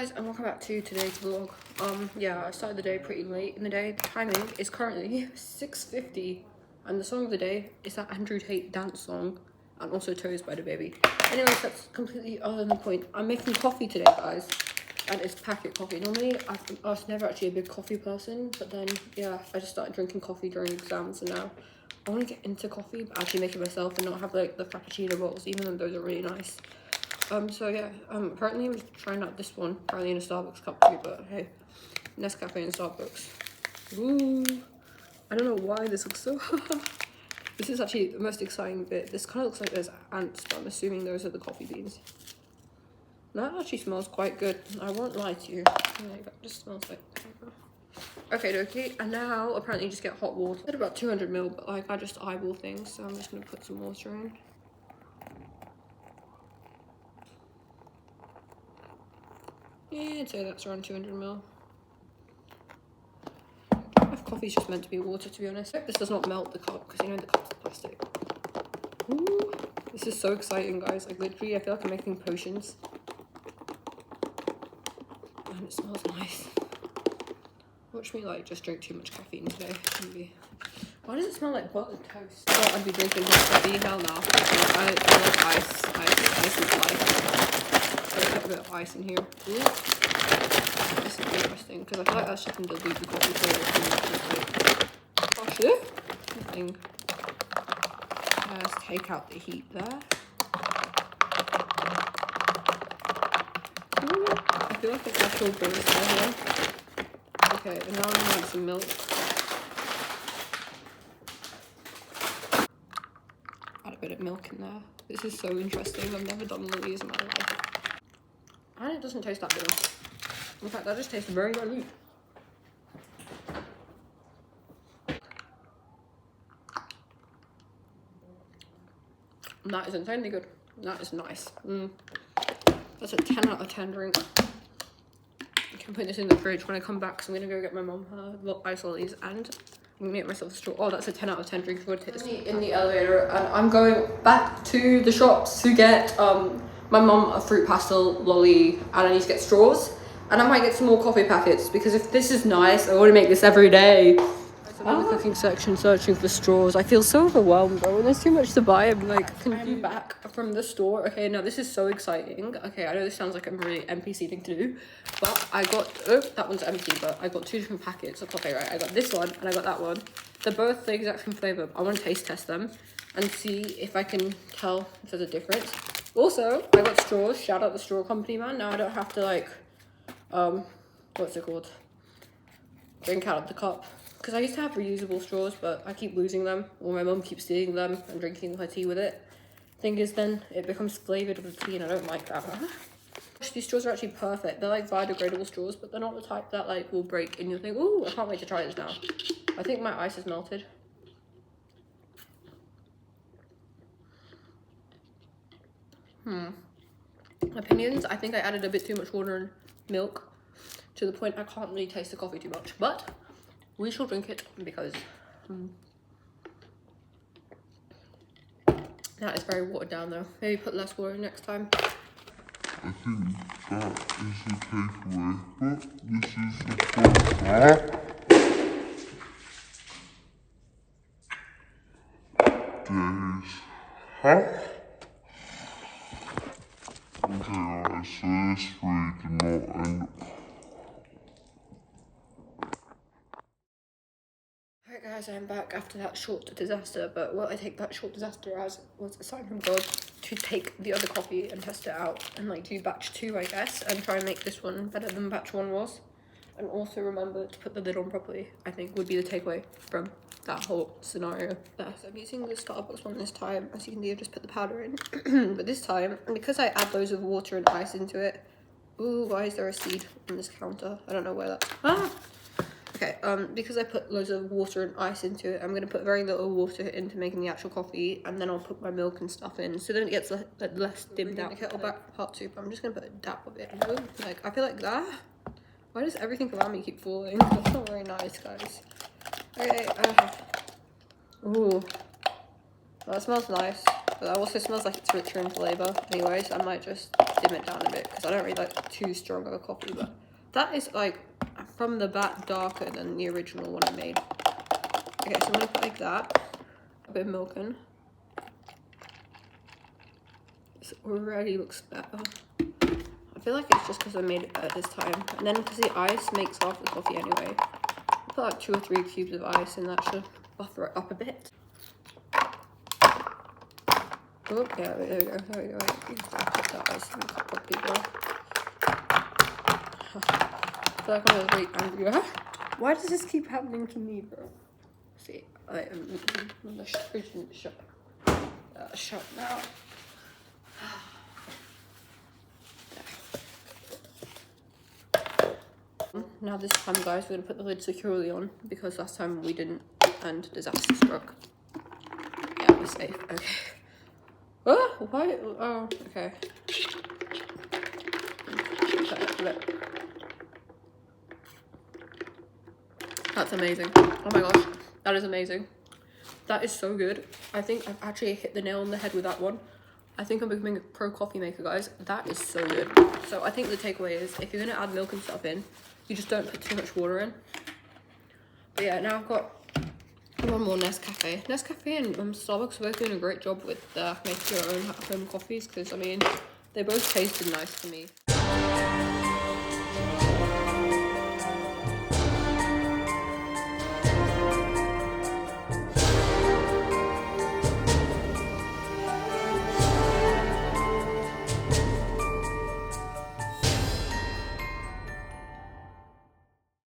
Guys, and welcome back to today's vlog. Yeah, I started the day pretty late in the day. The timing is currently 6:50, and the song of the day is that Andrew Tate dance song, and also Toes by DaBaby. Anyways, that's completely other than the point. I'm making coffee today, guys, and it's packet coffee. Normally, I was never actually a big coffee person, but then, yeah, I just started drinking coffee during exams, and now I want to get into coffee, but actually make it myself and not have, like, the Frappuccino bottles, even though those are really nice. So yeah, apparently I'm trying out this one, apparently in a Starbucks cup too, but hey, Nescafe and Starbucks. Ooh, I don't know why this looks so This is actually the most exciting bit. This kind of looks like there's ants, but I'm assuming those are the coffee beans. That actually smells quite good, I won't lie to you. Like, that just smells like okay, and now apparently you just get hot water. I said about 200 ml, but like I just eyeball things, so I'm just gonna put some water in. Yeah, I'd say that's around 200 ml. If coffee's just meant to be water, to be honest. I hope this does not melt the cup, because you know the cup's plastic. Ooh, this is so exciting, guys. Like, literally, I feel like I'm making potions. And it smells nice. Watch me, like, just drink too much caffeine today, maybe. Why does it smell like buttered toast? I thought I'd be drinking hot coffee, hell no. I like ice. Ice is life. So I put a bit of ice in here. Ooh. This is interesting because I feel like that's just going to dilute the coffee flavor. Gosh, nothing. Let's take out the heat there. Ooh. I feel like it's actual barista here. Okay, and now I'm going to add some milk. Add a bit of milk in there. This is so interesting. I've never done one of these in my life. And it doesn't taste that bitter. In fact, that just tastes very dilute. And that is insanely good. That is nice. That's a 10 out of 10 drink. I can put this in the fridge when I come back, because I'm going to go get my mum her ice lollies, and I'm going to make myself a straw. Oh, that's a 10 out of 10 drink. I'm going to take this in the elevator, and I'm going back to the shops to get my mum a fruit pastel lolly, and I need to get straws. And I might get some more coffee packets, because if this is nice, I want to make this every day. I'm in the cooking section searching for straws. I feel so overwhelmed, bro. When there's too much to buy, I'm like, I'm back from the store. Okay, now this is so exciting. Okay, I know this sounds like a really NPC thing to do, but I got, oh, that one's empty, but I got two different packets of coffee, right? I got this one and I got that one. They're both the exact same flavor. I want to taste test them and see if I can tell if there's a difference. Also, I got straws. Shout out the straw company, man. Now I don't have to, like, what's it called? Drink out of the cup. Because I used to have reusable straws, but I keep losing them, or my mum keeps stealing them and drinking her tea with it. Thing is, then it becomes flavored with tea, and I don't like that. These straws are actually perfect. They're like biodegradable straws, but they're not the type that like will break and you'll think, ooh, I can't wait to try this now. I think my ice is melted. Opinions, I think I added a bit too much water and milk to the point I can't really taste the coffee too much, but we shall drink it because that is very watered down though. Maybe put less water in next time. I think that is the takeaway, but this is the fun. Days. Huh? Okay guys, so this really did not end. Alright guys, I'm back after that short disaster, but what I take that short disaster as was a sign from God to take the other coffee and test it out and like do batch 2, I guess, and try and make this one better than batch 1 was. And also remember to put the lid on properly, I think would be the takeaway from that whole scenario there. So I'm using the Starbucks one this time. As you can see, I've just put the powder in. But this time, because I add loads of water and ice into it, ooh, why is there a seed on this counter? I don't know where that's, okay, because I put loads of water and ice into it, I'm going to put very little water into making the actual coffee, and then I'll put my milk and stuff in, so then it gets less dimmed out. The kettle back part 2, but I'm just going to put a dab of it, you know? Like, I feel like that. Why does everything around me keep falling? That's not very nice, guys. Okay, ooh. Well, that smells nice, but that also smells like it's richer in flavour. Anyway, so I might just dim it down a bit because I don't really like too strong of a coffee, but that is like from the back darker than the original one I made. Okay, so I'm gonna put like that, a bit of milk in. This already looks better. I feel like it's just because I made it at this time, and then because the ice makes half the coffee anyway. I'll put like 2 or 3 cubes of ice, and that should buffer it up a bit. Oh, yeah, there we go, there we go. You can put that ice in the cup properly as well. I feel like I'm really angry. Why does this keep happening to me, bro? See, the fridge didn't shut. Shut now. Now this time, guys, we're gonna put the lid securely on because last time we didn't and disaster struck. Yeah, we're safe. Okay. Oh, why? Oh, okay. That's amazing. Oh my gosh, that is amazing. That is so good. I think I've actually hit the nail on the head with that one. I think I'm becoming a pro coffee maker, guys. That is so good. So I think the takeaway is if you're gonna add milk and stuff in, you just don't put too much water in. But yeah, now I've got one more Nescafe. Nescafe and Starbucks are both doing a great job with making your own home coffees because, I mean, they both tasted nice to me.